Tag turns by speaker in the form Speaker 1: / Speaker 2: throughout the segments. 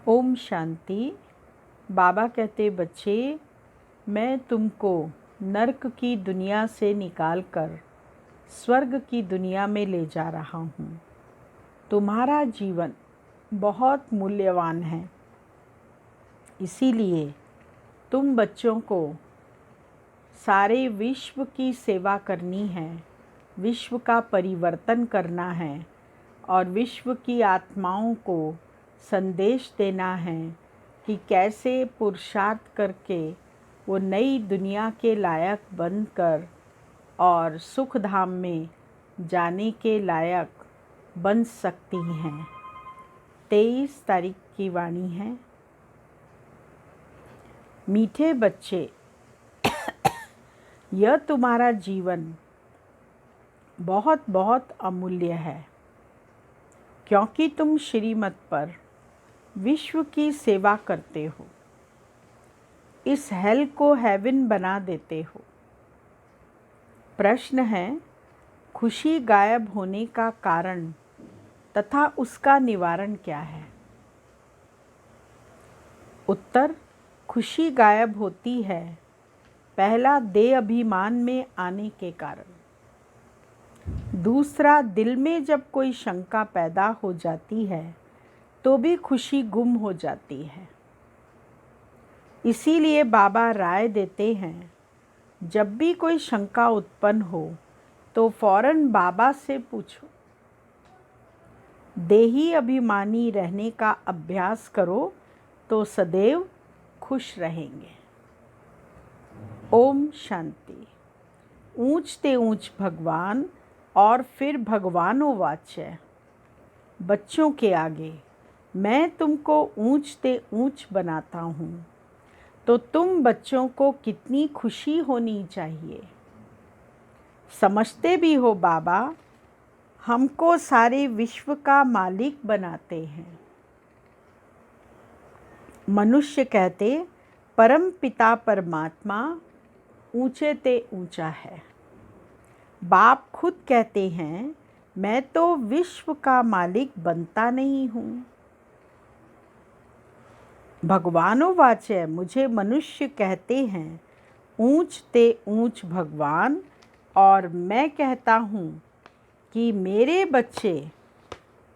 Speaker 1: ओम शांति। बाबा कहते, बच्चे, मैं तुमको नर्क की दुनिया से निकालकर स्वर्ग की दुनिया में ले जा रहा हूँ। तुम्हारा जीवन बहुत मूल्यवान है, इसीलिए तुम बच्चों को सारे विश्व की सेवा करनी है, विश्व का परिवर्तन करना है और विश्व की आत्माओं को संदेश देना है कि कैसे पुरुषार्थ करके वो नई दुनिया के लायक बनकर और सुख धाम में जाने के लायक बन सकती हैं। 23 तारीख की वाणी है। मीठे बच्चे, यह तुम्हारा जीवन बहुत बहुत अमूल्य है, क्योंकि तुम श्रीमत पर विश्व की सेवा करते हो, इस हेल को हेवन बना देते हो। प्रश्न है, खुशी गायब होने का कारण तथा उसका निवारण क्या है? उत्तर, खुशी गायब होती है पहला देह अभिमान में आने के कारण, दूसरा दिल में जब कोई शंका पैदा हो जाती है तो भी खुशी गुम हो जाती है। इसीलिए बाबा राय देते हैं, जब भी कोई शंका उत्पन्न हो तो फौरन बाबा से पूछो। देही अभिमानी रहने का अभ्यास करो तो सदैव खुश रहेंगे। ओम शांति। ऊंच ते ऊंच भगवान और फिर भगवानों वाच्य बच्चों के आगे मैं तुमको ऊंच ते ऊंच बनाता हूँ, तो तुम बच्चों को कितनी खुशी होनी चाहिए। समझते भी हो बाबा हमको सारे विश्व का मालिक बनाते हैं। मनुष्य कहते परम पिता परमात्मा ऊंचे ते ऊंचा है। बाप खुद कहते हैं, मैं तो विश्व का मालिक बनता नहीं हूँ। भगवानों वाच्य मुझे मनुष्य कहते हैं ऊंच ते ऊंच भगवान, और मैं कहता हूँ कि मेरे बच्चे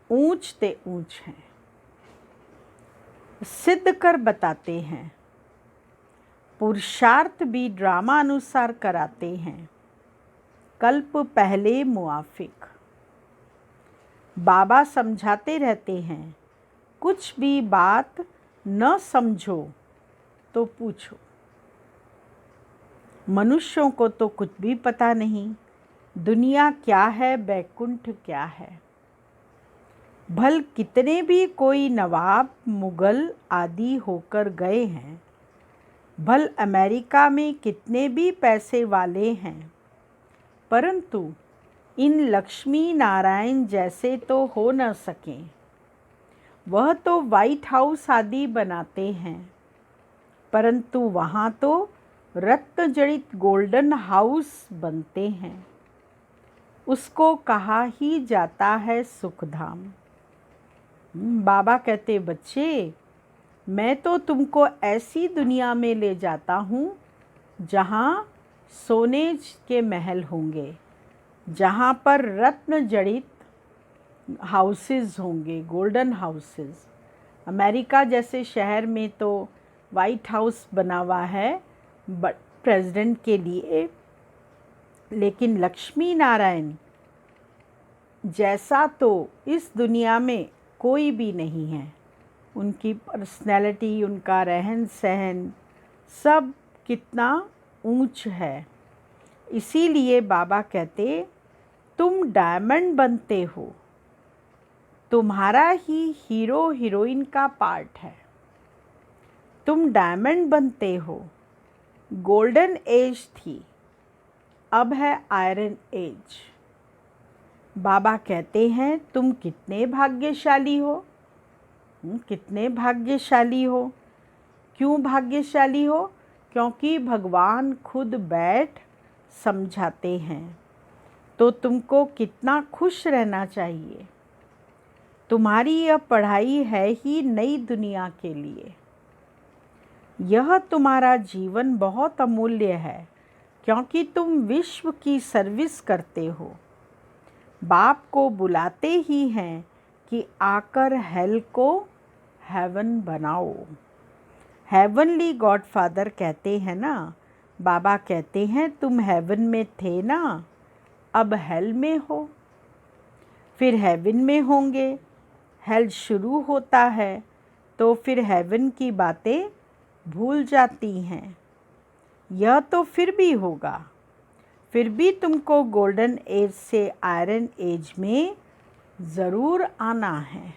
Speaker 1: ऊंच ते ऊंच हैं। सिद्ध कर बताते हैं, पुरुषार्थ भी ड्रामा अनुसार कराते हैं, कल्प पहले मुआफिक। बाबा समझाते रहते हैं, कुछ भी बात न समझो तो पूछो। मनुष्यों को तो कुछ भी पता नहीं, दुनिया क्या है, बैकुंठ क्या है। भल कितने भी कोई नवाब मुगल आदि होकर गए हैं, भल अमेरिका में कितने भी पैसे वाले हैं, परंतु इन लक्ष्मी नारायण जैसे तो हो न सकें। वह तो वाइट हाउस आदि बनाते हैं, परंतु वहाँ तो रत्न जड़ित गोल्डन हाउस बनते हैं। उसको कहा ही जाता है सुखधाम। बाबा कहते, बच्चे, मैं तो तुमको ऐसी दुनिया में ले जाता हूँ जहाँ सोने के महल होंगे, जहाँ पर रत्न जड़ित हाउसेस होंगे, गोल्डन हाउसेस। अमेरिका जैसे शहर में तो वाइट हाउस बना हुआ है प्रेसिडेंट के लिए, लेकिन लक्ष्मी नारायण जैसा तो इस दुनिया में कोई भी नहीं है। उनकी पर्सनैलिटी, उनका रहन सहन सब कितना ऊंच है। इसीलिए बाबा कहते, तुम डायमंड बनते हो, तुम्हारा ही हीरो हीरोइन का पार्ट है। तुम डायमंड बनते हो। गोल्डन एज थी, अब है आयरन एज। बाबा कहते हैं, तुम कितने भाग्यशाली हो। कितने भाग्यशाली हो। क्यों भाग्यशाली हो? क्योंकि भगवान खुद बैठ समझाते हैं। तो तुमको कितना खुश रहना चाहिए। तुम्हारी यह पढ़ाई है ही नई दुनिया के लिए। यह तुम्हारा जीवन बहुत अमूल्य है क्योंकि तुम विश्व की सर्विस करते हो। बाप को बुलाते ही हैं कि आकर हेल को हेवन बनाओ। हेवनली गॉडफादर कहते हैं ना, बाबा कहते हैं तुम हेवन में थे ना, अब हेल में हो, फिर हेवन में होंगे। हेल शुरू होता है तो फिर हेवन की बातें भूल जाती हैं। यह तो फिर भी होगा, फिर भी तुमको गोल्डन एज से आयरन एज में ज़रूर आना है।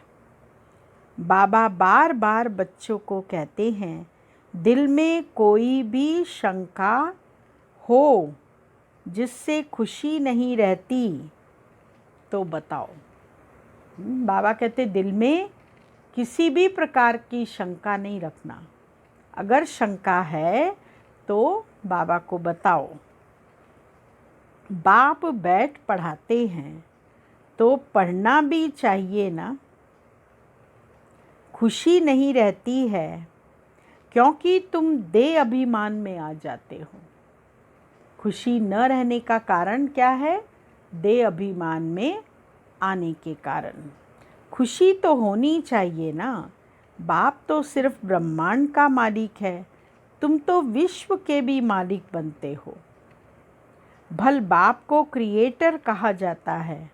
Speaker 1: बाबा बार बार बच्चों को कहते हैं, दिल में कोई भी शंका हो जिससे खुशी नहीं रहती तो बताओ। बाबा कहते दिल में किसी भी प्रकार की शंका नहीं रखना। अगर शंका है तो बाबा को बताओ। बाप बैठ पढ़ाते हैं तो पढ़ना भी चाहिए ना। खुशी नहीं रहती है क्योंकि तुम देह अभिमान में आ जाते हो। खुशी न रहने का कारण क्या है? देह अभिमान में आने के कारण। खुशी तो होनी चाहिए ना। बाप तो सिर्फ ब्रह्मांड का मालिक है, तुम तो विश्व के भी मालिक बनते हो। भल बाप को क्रिएटर कहा जाता है,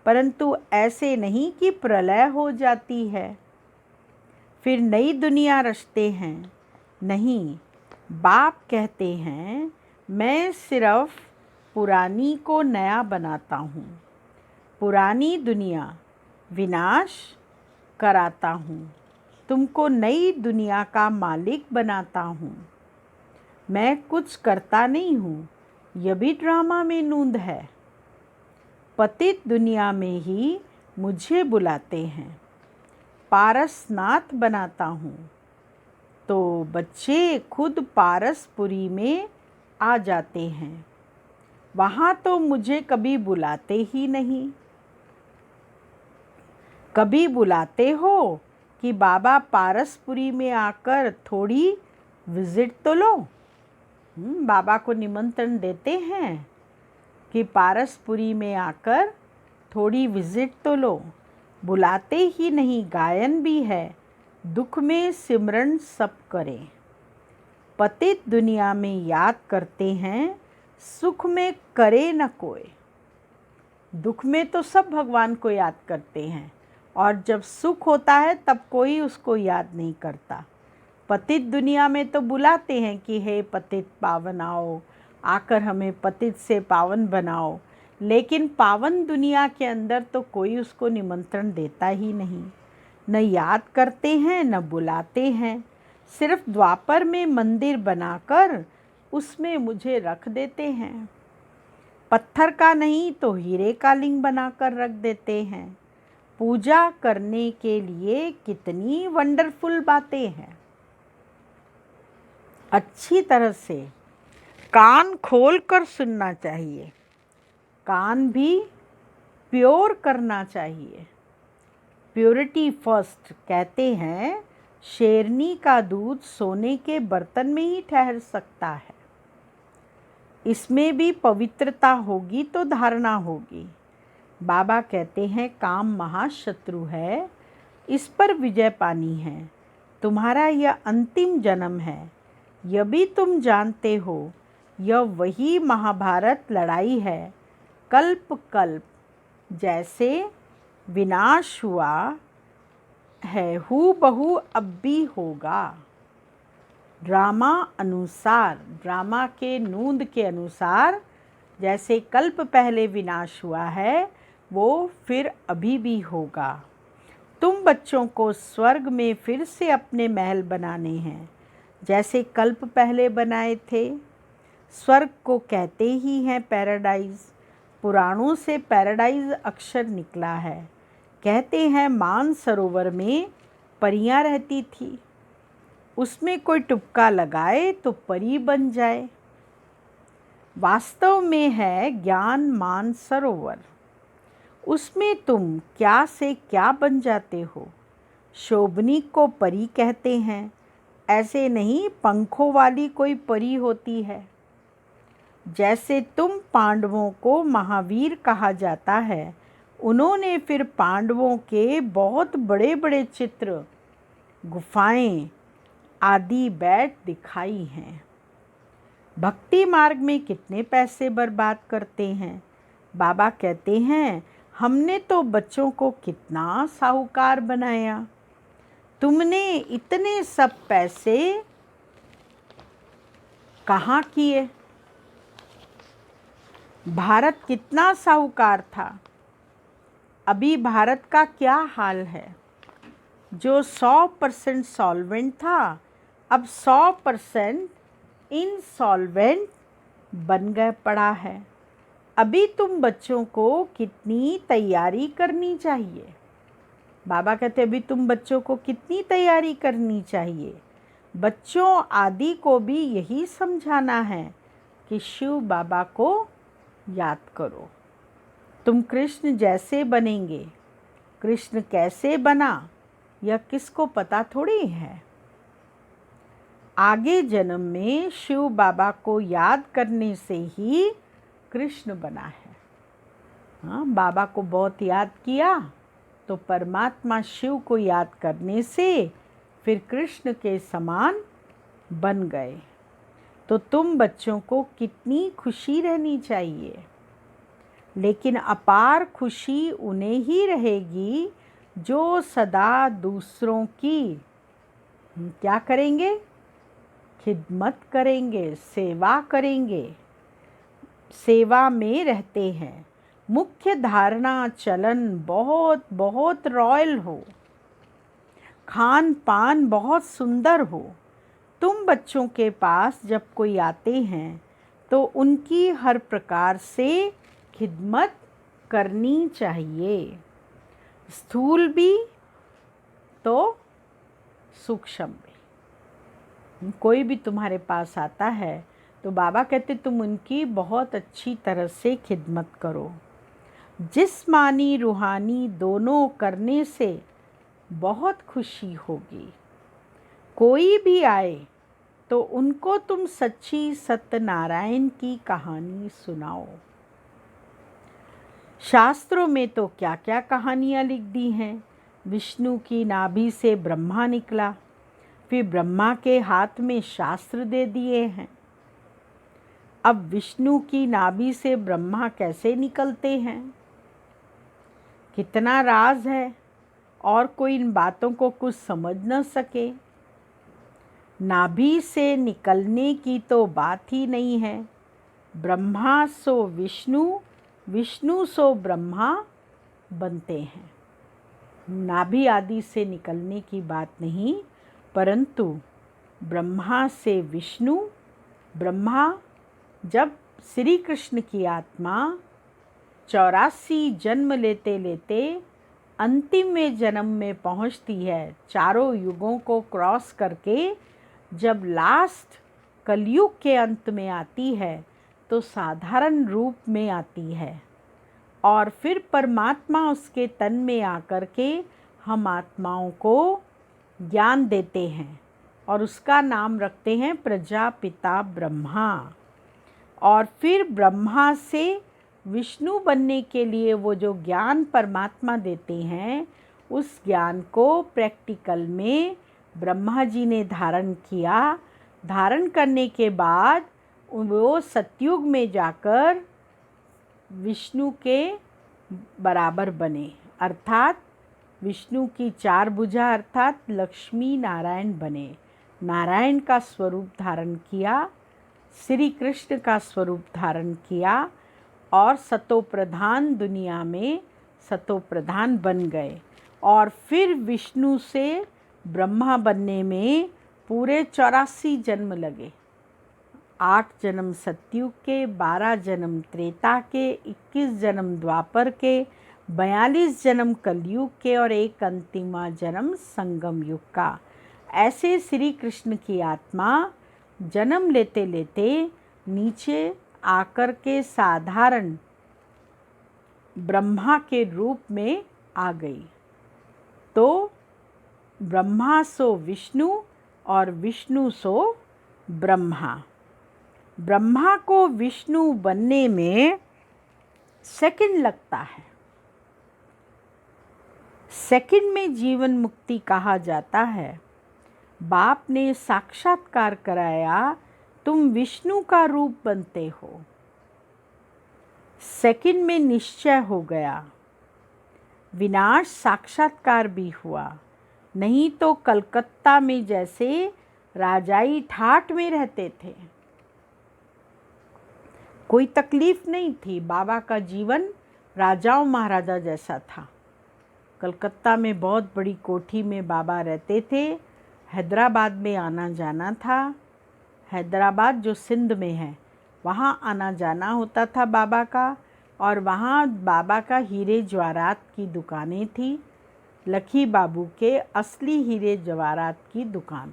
Speaker 1: परंतु ऐसे नहीं कि प्रलय हो जाती है फिर नई दुनिया रचते हैं। नहीं, बाप कहते हैं मैं सिर्फ पुरानी को नया बनाता हूँ, पुरानी दुनिया विनाश कराता हूँ, तुमको नई दुनिया का मालिक बनाता हूँ। मैं कुछ करता नहीं हूँ, यह भी ड्रामा में नूंद है। पतित दुनिया में ही मुझे बुलाते हैं, पारसनाथ बनाता हूँ, तो बच्चे खुद पारसपुरी में आ जाते हैं। वहाँ तो मुझे कभी बुलाते ही नहीं। कभी बुलाते हो कि बाबा पारसपुरी में आकर थोड़ी विज़िट तो लो। बाबा को निमंत्रण देते हैं कि पारसपुरी में आकर थोड़ी विज़िट तो लो। बुलाते ही नहीं, गायन भी है, दुख में सिमरन सब करें। पतित दुनिया में याद करते हैं, सुख में करे न कोई। दुख में तो सब भगवान को याद करते हैं और जब सुख होता है तब कोई उसको याद नहीं करता। पतित दुनिया में तो बुलाते हैं कि हे पतित पावन आओ, आकर हमें पतित से पावन बनाओ, लेकिन पावन दुनिया के अंदर तो कोई उसको निमंत्रण देता ही नहीं। न याद करते हैं न बुलाते हैं। सिर्फ द्वापर में मंदिर बनाकर उसमें मुझे रख देते हैं। पत्थर का नहीं तो हीरे का लिंग बनाकर रख देते हैं। पूजा करने के लिए कितनी वंडरफुल बातें हैं। अच्छी तरह से कान खोल कर सुनना चाहिए, कान भी प्योर करना चाहिए। प्योरिटी फर्स्ट कहते हैं, शेरनी का दूध सोने के बर्तन में ही ठहर सकता है। इसमें भी पवित्रता होगी तो धारणा होगी। बाबा कहते हैं काम महाशत्रु है, इस पर विजय पानी है। तुम्हारा यह अंतिम जन्म है, यह भी तुम जानते हो। यह वही महाभारत लड़ाई है, कल्प कल्प जैसे विनाश हुआ है हूबहू अब भी होगा। ड्रामा अनुसार, ड्रामा के नूंद के अनुसार जैसे कल्प पहले विनाश हुआ है वो फिर अभी भी होगा। तुम बच्चों को स्वर्ग में फिर से अपने महल बनाने हैं जैसे कल्प पहले बनाए थे। स्वर्ग को कहते ही हैं पैराडाइज। पुराणों से पैराडाइज अक्षर निकला है। कहते हैं मानसरोवर में परियां रहती थी, उसमें कोई टुपका लगाए तो परी बन जाए। वास्तव में है ज्ञान मानसरोवर। उसमें तुम क्या से क्या बन जाते हो। शोभनीक को परी कहते हैं, ऐसे नहीं पंखों वाली कोई परी होती है। जैसे तुम पांडवों को महावीर कहा जाता है, उन्होंने फिर पांडवों के बहुत बड़े बड़े चित्र, गुफाएं आदि बैठ दिखाई हैं। भक्ति मार्ग में कितने पैसे बर्बाद करते हैं। बाबा कहते हैं, हमने तो बच्चों को कितना साहूकार बनाया। तुमने इतने सब पैसे कहाँ किए। भारत कितना साहूकार था। अभी भारत का क्या हाल है। जो 100% सॉल्वेंट था, अब 100% इनसॉल्वेंट बन गए पड़ा है। अभी तुम बच्चों को कितनी तैयारी करनी चाहिए। बाबा कहते अभी तुम बच्चों को कितनी तैयारी करनी चाहिए। बच्चों आदि को भी यही समझाना है कि शिव बाबा को याद करो। तुम कृष्ण जैसे बनेंगे। कृष्ण कैसे बना यह किसको पता थोड़ी है। आगे जन्म में शिव बाबा को याद करने से ही कृष्ण बना है। हाँ, बाबा को बहुत याद किया तो परमात्मा शिव को याद करने से फिर कृष्ण के समान बन गए। तो तुम बच्चों को कितनी खुशी रहनी चाहिए। लेकिन अपार खुशी उन्हें ही रहेगी जो सदा दूसरों की क्या करेंगे, खिदमत करेंगे, सेवा करेंगे, सेवा में रहते हैं। मुख्य धारणा चलन बहुत बहुत रॉयल हो, खान पान बहुत सुंदर हो। तुम बच्चों के पास जब कोई आते हैं तो उनकी हर प्रकार से खिदमत करनी चाहिए, स्थूल भी तो सूक्ष्म भी। कोई भी तुम्हारे पास आता है तो बाबा कहते तुम उनकी बहुत अच्छी तरह से खिदमत करो। जिस्मानी रूहानी दोनों करने से बहुत खुशी होगी। कोई भी आए तो उनको तुम सच्ची सत्यनारायण की कहानी सुनाओ। शास्त्रों में तो क्या क्या कहानियाँ लिख दी हैं। विष्णु की नाभि से ब्रह्मा निकला, फिर ब्रह्मा के हाथ में शास्त्र दे दिए हैं। अब विष्णु की नाभि से ब्रह्मा कैसे निकलते हैं, कितना राज है और कोई इन बातों को कुछ समझ न सके। नाभि से निकलने की तो बात ही नहीं है। ब्रह्मा सो विष्णु, विष्णु सो ब्रह्मा बनते हैं। नाभि आदि से निकलने की बात नहीं, परंतु ब्रह्मा से विष्णु। ब्रह्मा जब श्री कृष्ण की आत्मा 84 जन्म लेते लेते अंतिमवें जन्म में पहुंचती है, चारों युगों को क्रॉस करके जब लास्ट कलयुग के अंत में आती है तो साधारण रूप में आती है और फिर परमात्मा उसके तन में आकर के हम आत्माओं को ज्ञान देते हैं और उसका नाम रखते हैं प्रजापिता ब्रह्मा। और फिर ब्रह्मा से विष्णु बनने के लिए वो जो ज्ञान परमात्मा देते हैं, उस ज्ञान को प्रैक्टिकल में ब्रह्मा जी ने धारण किया। धारण करने के बाद वो सतयुग में जाकर विष्णु के बराबर बने, अर्थात विष्णु की 4 भुजा अर्थात लक्ष्मी नारायण बने। नारायण का स्वरूप धारण किया, श्री कृष्ण का स्वरूप धारण किया और सतोप्रधान दुनिया में सतोप्रधान बन गए। और फिर विष्णु से ब्रह्मा बनने में पूरे 84 जन्म लगे। 8 जन्म सतयुग के, 12 जन्म त्रेता के, 21 जन्म द्वापर के, 42 जन्म कलयुग के और एक अंतिमा जन्म संगम युग का। ऐसे श्री कृष्ण की आत्मा जन्म लेते लेते नीचे आकर के साधारण ब्रह्मा के रूप में आ गई। तो ब्रह्मा सो विष्णु और विष्णु सो ब्रह्मा। ब्रह्मा को विष्णु बनने में सेकंड लगता है। सेकंड में जीवन मुक्ति कहा जाता है। बाप ने साक्षात्कार कराया, तुम विष्णु का रूप बनते हो। सेकंड में निश्चय हो गया। विनाश साक्षात्कार भी हुआ। नहीं तो कलकत्ता में जैसे राजाई ठाट में रहते थे, कोई तकलीफ नहीं थी। बाबा का जीवन राजाओं महाराजा जैसा था। कलकत्ता में बहुत बड़ी कोठी में बाबा रहते थे। हैदराबाद में आना जाना था। हैदराबाद जो सिंध में है, वहाँ आना जाना होता था बाबा का। और वहाँ बाबा का हीरे जवाहरात की दुकानें थी। लखी बाबू के असली हीरे जवाहरात की दुकान,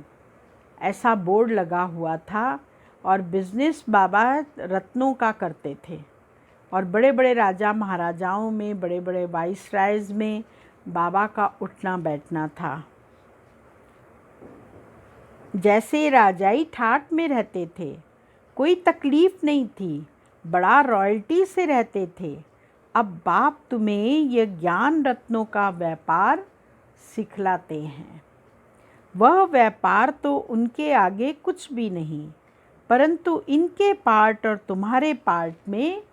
Speaker 1: ऐसा बोर्ड लगा हुआ था। और बिज़नेस बाबा रत्नों का करते थे। और बड़े बड़े राजा महाराजाओं में, बड़े बड़े वाइसरायज में बाबा का उठना बैठना था। जैसे राजाई ठाट में रहते थे, कोई तकलीफ नहीं थी, बड़ा रॉयल्टी से रहते थे। अब बाप तुम्हें ये ज्ञान रत्नों का व्यापार सिखलाते हैं। वह व्यापार तो उनके आगे कुछ भी नहीं, परंतु इनके पार्ट और तुम्हारे पार्ट में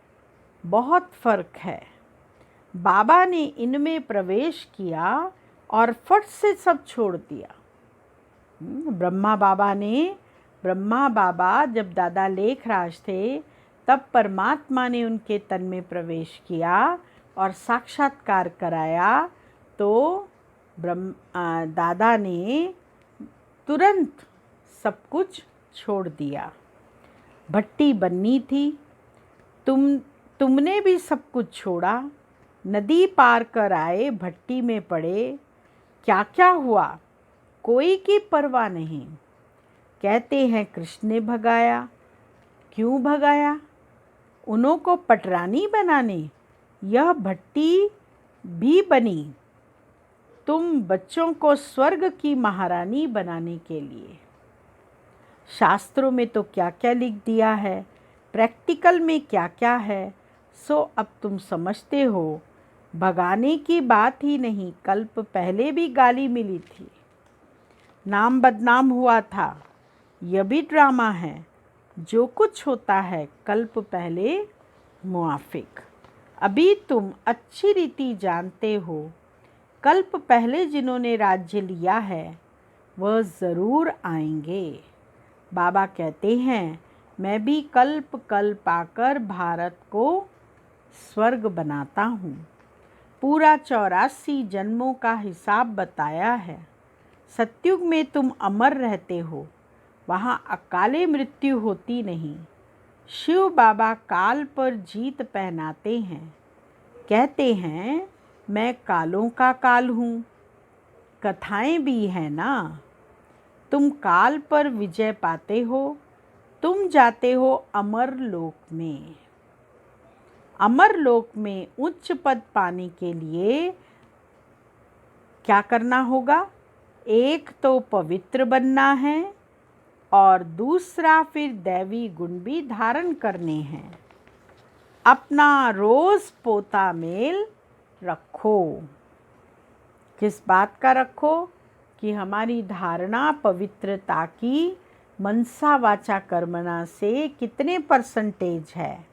Speaker 1: बहुत फ़र्क है। बाबा ने इनमें प्रवेश किया और फट से सब छोड़ दिया। ब्रह्मा बाबा जब दादा लेखराज थे, तब परमात्मा ने उनके तन में प्रवेश किया और साक्षात्कार कराया। तो दादा ने तुरंत सब कुछ छोड़ दिया। भट्टी बननी थी, तुमने भी सब कुछ छोड़ा। नदी पार कर आए, भट्टी में पड़े। क्या क्या हुआ, कोई की परवाह नहीं। कहते हैं कृष्ण ने भगाया। क्यों भगाया? उन्हों को पटरानी बनाने यह भट्टी भी बनी। तुम बच्चों को स्वर्ग की महारानी बनाने के लिए। शास्त्रों में तो क्या क्या लिख दिया है, प्रैक्टिकल में क्या क्या है, सो अब तुम समझते हो। भगाने की बात ही नहीं, कल्प पहले भी गाली मिली थी, नाम बदनाम हुआ था। यह भी ड्रामा है। जो कुछ होता है कल्प पहले मुआफिक। अभी तुम अच्छी रीति जानते हो, कल्प पहले जिन्होंने राज्य लिया है वह ज़रूर आएंगे। बाबा कहते हैं, मैं भी कल्प कल्प आकर भारत को स्वर्ग बनाता हूँ। पूरा 84 जन्मों का हिसाब बताया है। सतयुग में तुम अमर रहते हो, वहाँ अकाले मृत्यु होती नहीं। शिव बाबा काल पर जीत पहनाते हैं। कहते हैं मैं कालों का काल हूँ। कथाएं भी हैं ना। तुम काल पर विजय पाते हो, तुम जाते हो अमर लोक में। अमर लोक में उच्च पद पाने के लिए क्या करना होगा? एक तो पवित्र बनना है और दूसरा फिर दैवी गुण भी धारण करने हैं। अपना रोज़ पोता मेल रखो। किस बात का रखो? कि हमारी धारणा पवित्रता की मनसा वाचा कर्मणा से कितने % है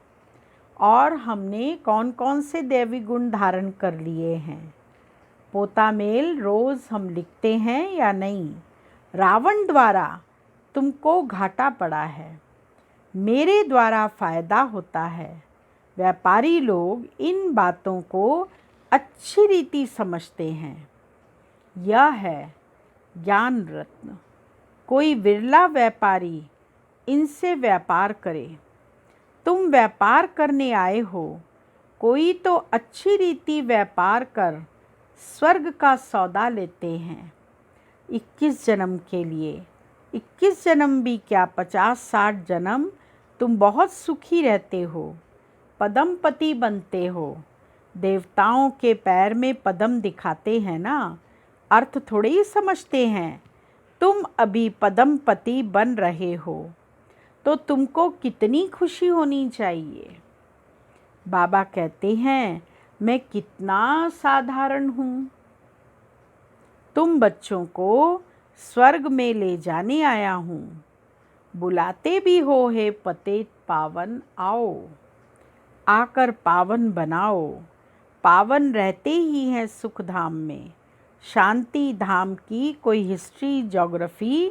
Speaker 1: और हमने कौन कौन से दैवी गुण धारण कर लिए हैं। पोता मेल रोज़ हम लिखते हैं या नहीं? रावण द्वारा तुमको घाटा पड़ा है, मेरे द्वारा फ़ायदा होता है। व्यापारी लोग इन बातों को अच्छी रीति समझते हैं। यह है ज्ञान रत्न। कोई विरला व्यापारी इनसे व्यापार करे। तुम व्यापार करने आए हो, कोई तो अच्छी रीति व्यापार कर स्वर्ग का सौदा लेते हैं। 21 जन्म के लिए, 21 जन्म भी क्या 50-60 जन्म तुम बहुत सुखी रहते हो, पदमपति बनते हो। देवताओं के पैर में पद्म दिखाते हैं ना, अर्थ थोड़े ही समझते हैं। तुम अभी पद्मपति बन रहे हो तो तुमको कितनी खुशी होनी चाहिए। बाबा कहते हैं, मैं कितना साधारण हूँ। तुम बच्चों को स्वर्ग में ले जाने आया हूँ। बुलाते भी हो, हे पतित पावन आओ, आकर पावन बनाओ। पावन रहते ही हैं सुख धाम में। शांति धाम की कोई हिस्ट्री ज्योग्राफी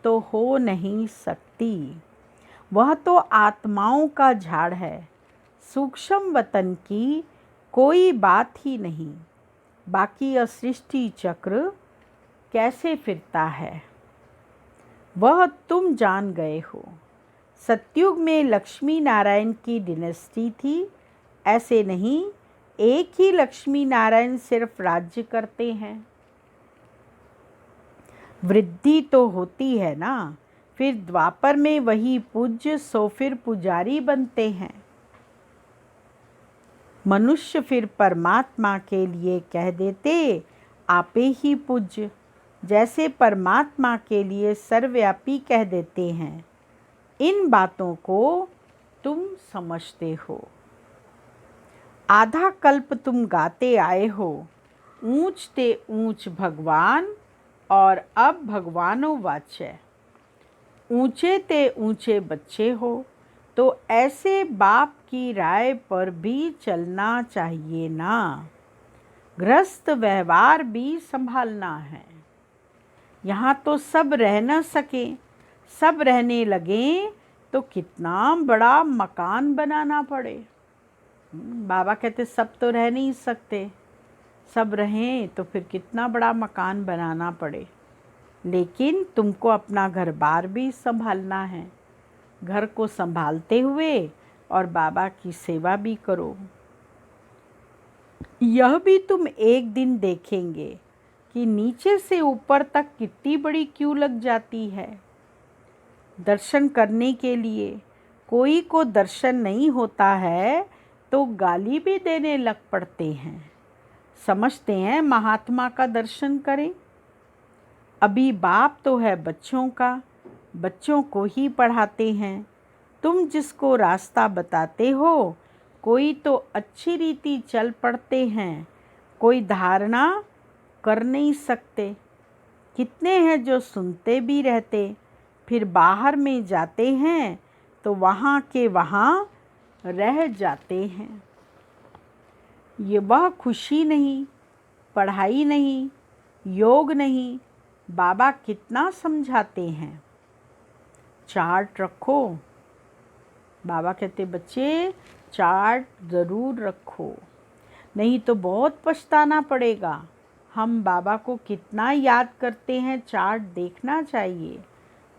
Speaker 1: तो हो नहीं सकती। वह तो आत्माओं का झाड़ है। सूक्ष्म वतन की कोई बात ही नहीं। बाकी सृष्टि चक्र कैसे फिरता है वह तुम जान गए हो। सतयुग में लक्ष्मी नारायण की डिनेस्टी थी। ऐसे नहीं, एक ही लक्ष्मी नारायण सिर्फ राज्य करते हैं। वृद्धि तो होती है ना। फिर द्वापर में वही पूज्य, सो फिर पुजारी बनते हैं। मनुष्य फिर परमात्मा के लिए कह देते, आपे ही पूज्य, जैसे परमात्मा के लिए सर्वव्यापी कह देते हैं। इन बातों को तुम समझते हो। आधा कल्प तुम गाते आए हो, ऊंच ते ऊंच भगवान और अब भगवानों वाच्य। ऊंचे ते ऊंचे बच्चे हो तो ऐसे बाप की राय पर भी चलना चाहिए ना। गृहस्थ व्यवहार भी संभालना है। यहाँ तो सब रह न सके, सब रहने लगे तो कितना बड़ा मकान बनाना पड़े। बाबा कहते सब तो रह नहीं सकते, सब रहें तो फिर कितना बड़ा मकान बनाना पड़े। लेकिन तुमको अपना घर बार भी संभालना है। घर को संभालते हुए और बाबा की सेवा भी करो। यह भी तुम एक दिन देखेंगे कि नीचे से ऊपर तक कितनी बड़ी क्यू लग जाती है। दर्शन करने के लिए कोई को दर्शन नहीं होता है तो गाली भी देने लग पड़ते हैं। समझते हैं महात्मा का दर्शन करें। अभी बाप तो है बच्चों का, बच्चों को ही पढ़ाते हैं। तुम जिसको रास्ता बताते हो, कोई तो अच्छी रीति चल पड़ते हैं, कोई धारणा कर नहीं सकते। कितने हैं जो सुनते भी रहते, फिर बाहर में जाते हैं तो वहाँ के वहाँ रह जाते हैं। ये वह खुशी नहीं, पढ़ाई नहीं, योग नहीं। बाबा कितना समझाते हैं। चार्ट रखो। बाबा कहते बच्चे चार्ट ज़रूर रखो, नहीं तो बहुत पछताना पड़ेगा। हम बाबा को कितना याद करते हैं, चार्ट देखना चाहिए।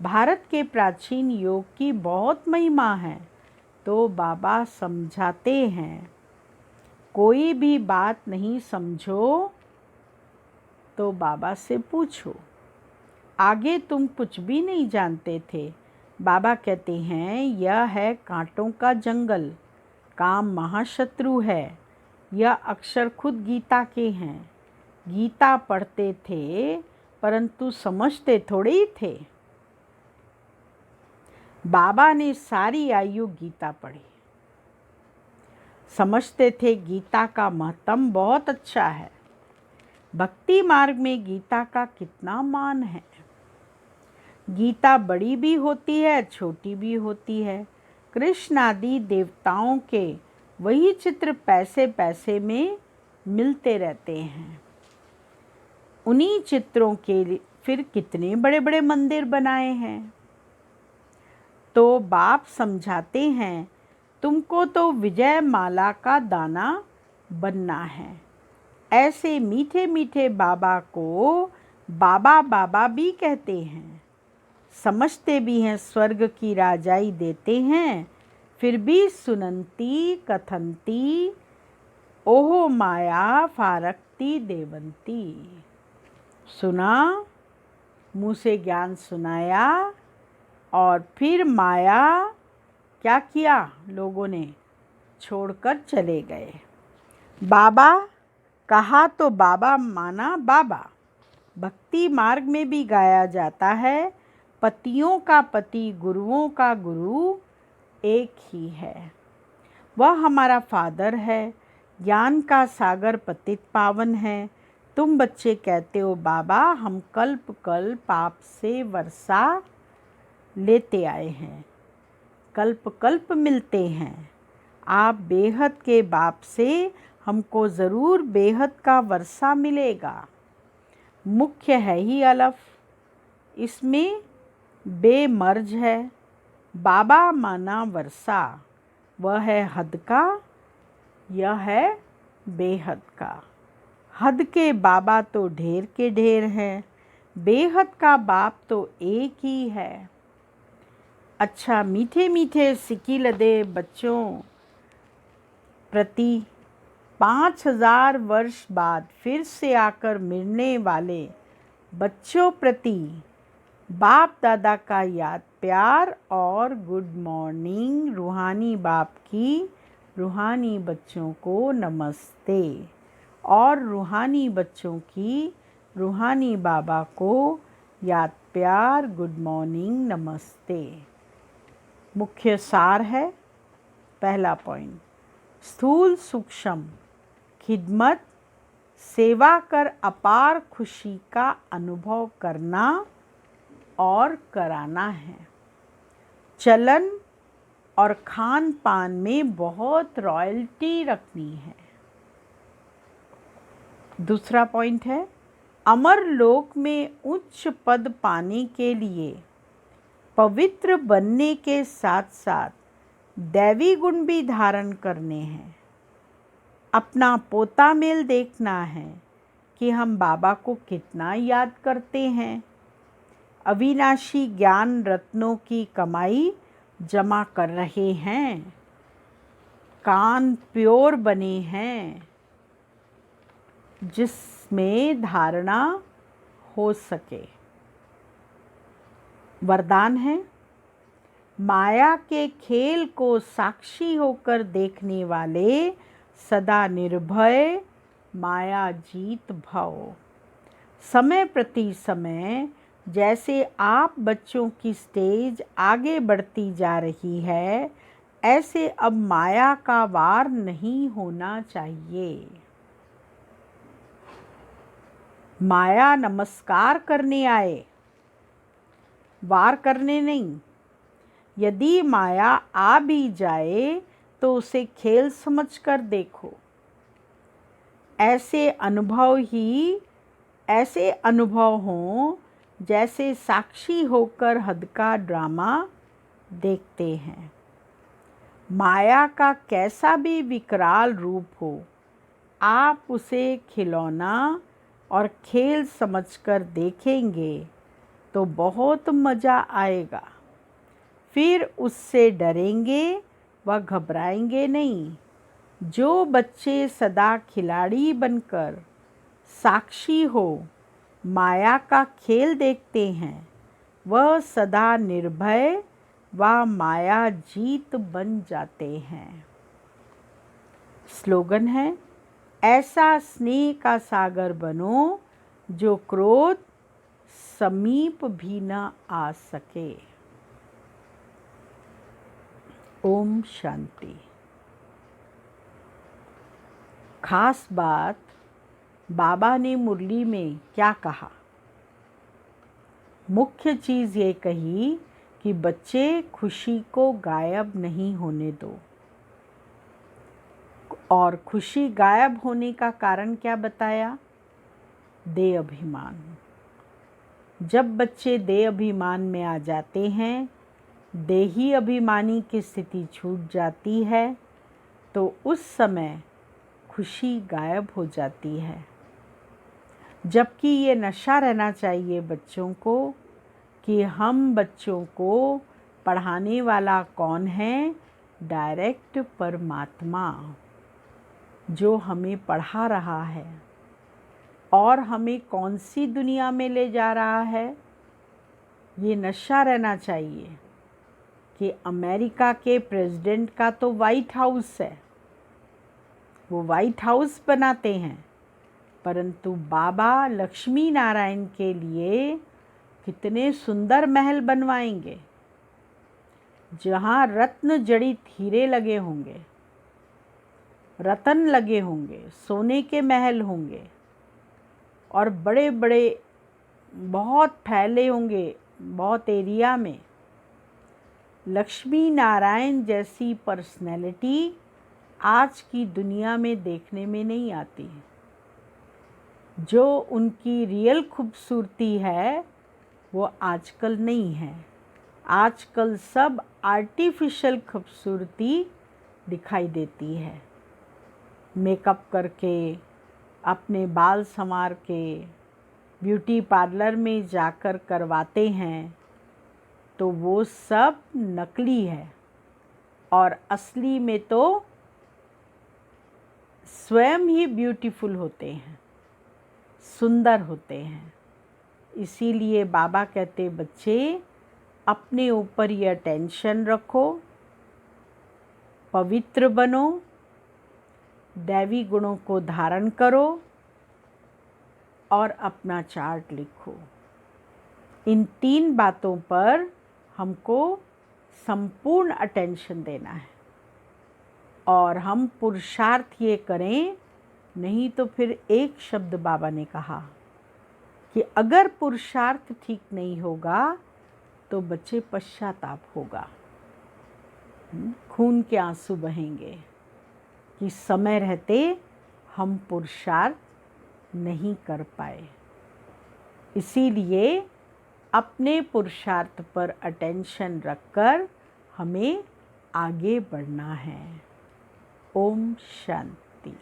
Speaker 1: भारत के प्राचीन योग की बहुत महिमा है तो बाबा समझाते हैं। कोई भी बात नहीं समझो तो बाबा से पूछो। आगे तुम कुछ भी नहीं जानते थे। बाबा कहते हैं यह है कांटों का जंगल, काम महाशत्रु है। यह अक्षर खुद गीता के हैं। गीता पढ़ते थे परंतु समझते थोड़े ही थे। बाबा ने सारी आयु गीता पढ़ी, समझते थे गीता का महत्व बहुत अच्छा है। भक्ति मार्ग में गीता का कितना मान है। गीता बड़ी भी होती है, छोटी भी होती है। कृष्ण आदि देवताओं के वही चित्र पैसे पैसे में मिलते रहते हैं। उन्हीं चित्रों के लिए फिर कितने बड़े बड़े मंदिर बनाए हैं। तो बाप समझाते हैं तुमको तो विजय माला का दाना बनना है। ऐसे मीठे मीठे बाबा को बाबा बाबा भी कहते हैं। समझते भी हैं स्वर्ग की राजाई देते हैं, फिर भी सुनंती कथंती ओहो माया फारकती देवंती। सुना, मुँह से ज्ञान सुनाया और फिर माया क्या किया, लोगों ने छोड़कर चले गए। बाबा कहा तो बाबा माना बाबा। भक्ति मार्ग में भी गाया जाता है, पतियों का पति गुरुओं का गुरु एक ही है। वह हमारा फादर है, ज्ञान का सागर पतित पावन है। तुम बच्चे कहते हो बाबा हम कल्प कल्प आपसे वर्षा लेते आए हैं, कल्प कल्प मिलते हैं। आप बेहद के बाप से हमको ज़रूर बेहद का वर्षा मिलेगा। मुख्य है ही अलफ, इसमें बेमर्ज है। बाबा माना वर्षा, वह है हद का, यह है बेहद का। हद के बाबा तो ढेर के ढेर हैं, बेहद का बाप तो एक ही है। अच्छा मीठे मीठे सिक्की लदे बच्चों प्रति 5000 वर्ष बाद फिर से आकर मिलने वाले बच्चों प्रति बाप दादा का याद प्यार और गुड मॉर्निंग। रूहानी बाप की रूहानी बच्चों को नमस्ते और रूहानी बच्चों की रूहानी बाबा को याद प्यार गुड मॉर्निंग नमस्ते। मुख्य सार है, पहला पॉइंट, स्थूल सूक्ष्म खिदमत सेवा कर अपार खुशी का अनुभव करना और कराना है। चलन और खान पान में बहुत रॉयल्टी रखनी है। दूसरा पॉइंट है, अमर लोक में उच्च पद पाने के लिए पवित्र बनने के साथ साथ दैवी गुण भी धारण करने हैं। अपना पोता मेल देखना है कि हम बाबा को कितना याद करते हैं। अविनाशी ज्ञान रत्नों की कमाई जमा कर रहे हैं, कान प्योर बने हैं जिसमें धारणा हो सके। वरदान है, माया के खेल को साक्षी होकर देखने वाले सदा निर्भय माया जीत भव। समय प्रति समय जैसे आप बच्चों की स्टेज आगे बढ़ती जा रही है, ऐसे अब माया का वार नहीं होना चाहिए। माया नमस्कार करने आए, वार करने नहीं। यदि माया आ भी जाए तो उसे खेल समझकर देखो। ऐसे अनुभव हों जैसे साक्षी होकर हद का ड्रामा देखते हैं। माया का कैसा भी विकराल रूप हो, आप उसे खिलौना और खेल समझकर देखेंगे तो बहुत मज़ा आएगा। फिर उससे डरेंगे व घबराएंगे नहीं। जो बच्चे सदा खिलाड़ी बनकर साक्षी हो माया का खेल देखते हैं, वह सदा निर्भय व माया जीत बन जाते हैं। स्लोगन है, ऐसा स्नेह का सागर बनो जो क्रोध समीप भी न आ सके। ओम शांति। खास बात, बाबा ने मुरली में क्या कहा? मुख्य चीज़ ये कही कि बच्चे खुशी को गायब नहीं होने दो। और खुशी गायब होने का कारण क्या बताया? देह अभिमान। जब बच्चे देह अभिमान में आ जाते हैं, देही अभिमानी की स्थिति छूट जाती है, तो उस समय खुशी गायब हो जाती है। जबकि ये नशा रहना चाहिए बच्चों को कि हम बच्चों को पढ़ाने वाला कौन है? डायरेक्ट परमात्मा, जो हमें पढ़ा रहा है और हमें कौन सी दुनिया में ले जा रहा है। ये नशा रहना चाहिए कि अमेरिका के प्रेसिडेंट का तो वाइट हाउस है, वो वाइट हाउस बनाते हैं, परंतु बाबा लक्ष्मी नारायण के लिए कितने सुंदर महल बनवाएंगे, जहाँ रत्न जड़ित हीरे लगे होंगे, रतन लगे होंगे, सोने के महल होंगे और बड़े बड़े बहुत फैले होंगे, बहुत एरिया में। लक्ष्मी नारायण जैसी पर्सनैलिटी आज की दुनिया में देखने में नहीं आती। जो उनकी रियल खूबसूरती है वो आजकल नहीं है। आजकल सब आर्टिफिशियल खूबसूरती दिखाई देती है। मेकअप करके, अपने बाल संवार के, ब्यूटी पार्लर में जाकर करवाते हैं, तो वो सब नकली है और असली में तो स्वयं ही ब्यूटीफुल होते हैं, सुंदर होते हैं। इसीलिए बाबा कहते, बच्चे अपने ऊपर ये टेंशन रखो, पवित्र बनो, दैवी गुणों को धारण करो और अपना चार्ट लिखो। इन 3 बातों पर हमको संपूर्ण अटेंशन देना है और हम पुरुषार्थ ये करें, नहीं तो फिर एक शब्द बाबा ने कहा कि अगर पुरुषार्थ ठीक नहीं होगा तो बच्चे पश्चाताप होगा, खून के आंसू बहेंगे कि समय रहते हम पुरुषार्थ नहीं कर पाए। इसीलिए अपने पुरुषार्थ पर अटेंशन रखकर हमें आगे बढ़ना है। ओम शांति।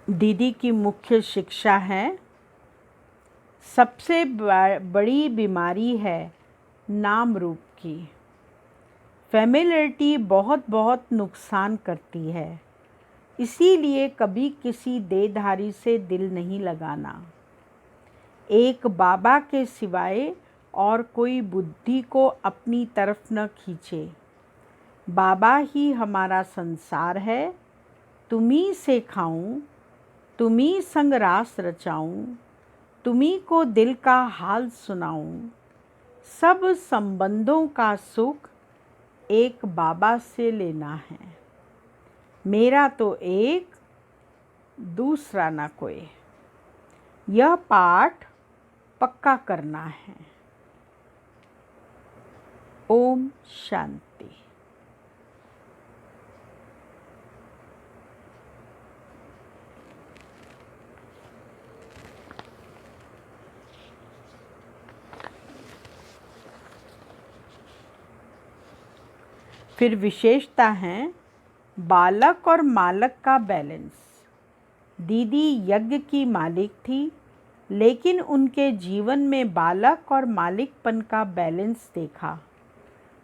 Speaker 1: दीदी की मुख्य शिक्षा है, सबसे बड़ी बीमारी है नाम रूप की। फैमिलियरिटी बहुत बहुत नुकसान करती है, इसीलिए कभी किसी देहधारी से दिल नहीं लगाना। एक बाबा के सिवाय और कोई बुद्धि को अपनी तरफ न खींचे। बाबा ही हमारा संसार है, तुम्ही से खाऊं, तुम्ही संग रास रचाऊं, तुम्ही को दिल का हाल सुनाऊं। सब संबंधों का सुख एक बाबा से लेना है। मेरा तो एक, दूसरा ना कोई। यह पाठ पक्का करना है। ओम शांति। फिर विशेषता है बालक और मालक का बैलेंस। दीदी यज्ञ की मालिक थी, लेकिन उनके जीवन में बालक और मालिकपन का बैलेंस देखा।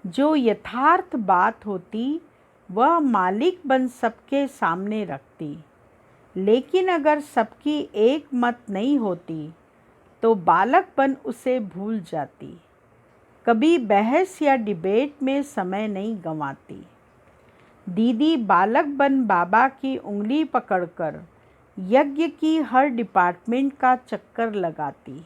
Speaker 1: जो यथार्थ बात होती वह मालिक बन सबके सामने रखती, लेकिन अगर सबकी एक मत नहीं होती तो बालक बन उसे भूल जाती। कभी बहस या डिबेट में समय नहीं गंवाती। दीदी बालक बन बाबा की उंगली पकड़कर यज्ञ की हर डिपार्टमेंट का चक्कर लगाती।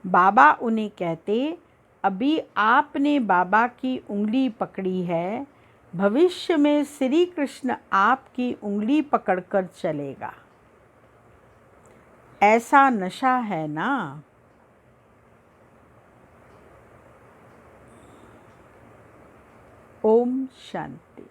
Speaker 1: बाबा उन्हें कहते, अभी आपने बाबा की उंगली पकड़ी है, भविष्य में श्री कृष्ण आपकी उंगली पकड़कर चलेगा। ऐसा नशा है ना। ओम शांति।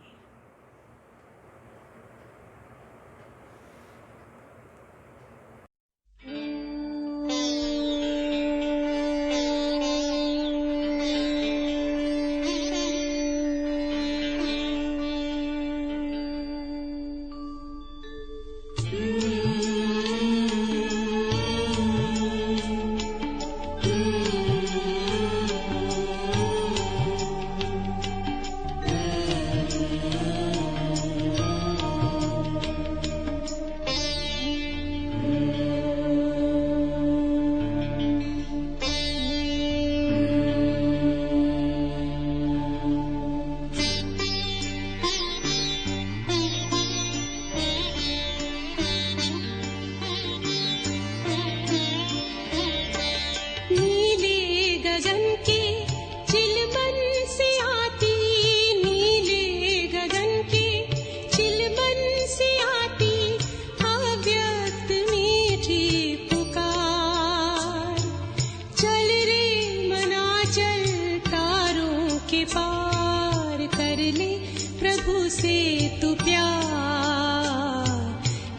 Speaker 2: कर ले प्रभु से तू प्यार,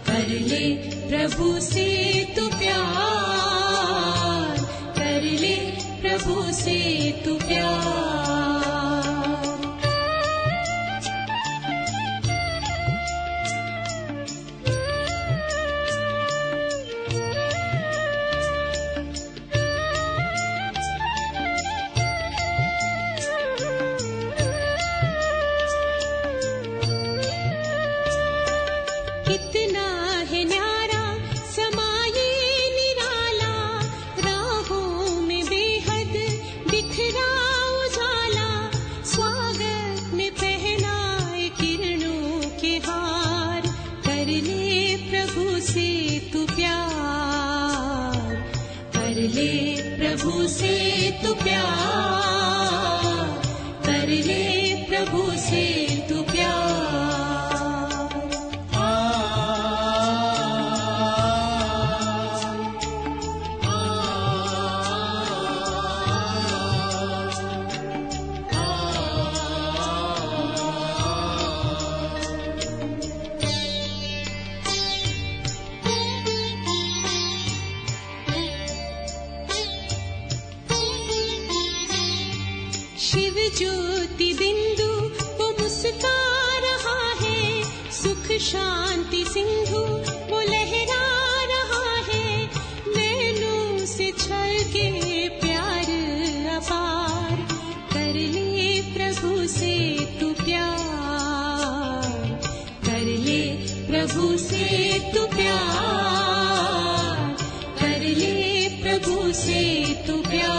Speaker 2: कर ले प्रभु से तू प्यार, कर ले प्रभु से तू प्यार। कितना है न्यारा समाये निराला, राहों में बेहद बिखरा उजाला, स्वागत में पहनाए किरणों के हार, कर ले प्रभु से तू प्यार, कर ले प्रभु से तू प्यार, कर ले प्रभु से तू प्यार। शिव ज्योति बिंदु वो मुस्का रहा है, सुख शांति सिंधु वो लहरा रहा है, नैनों से छलके प्यार अपार, कर ले प्रभु से तू प्यार, कर ले प्रभु से तू प्यार, कर ले प्रभु से तू प्यार।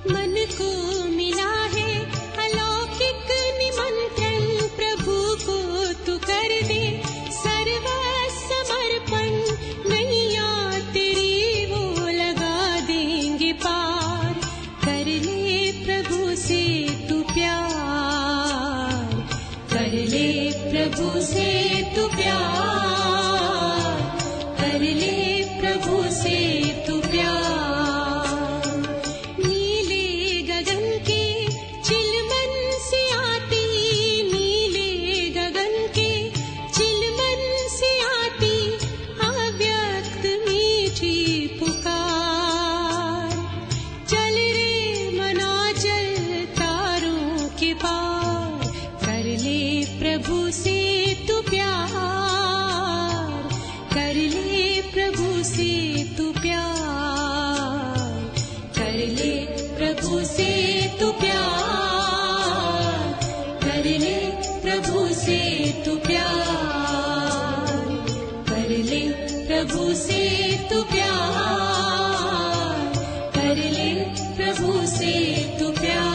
Speaker 2: मन को मिला है अलौकिक निमंत्रण, प्रभु को तू कर दे सर्वस्व समर्पण, नैया तेरी वो लगा देंगे पार, कर ले प्रभु से तू प्यार, कर ले प्रभु से तू प्यार, कर ले प्रभु से तू प्यार। प्रभु से तू प्यार, कर ले प्रभु से तू प्यार, कर ले प्रभु से तू प्यार, कर ले प्रभु से तू प्यार, कर ले प्रभु से तू प्यार, कर ले प्रभु से तू प्यार।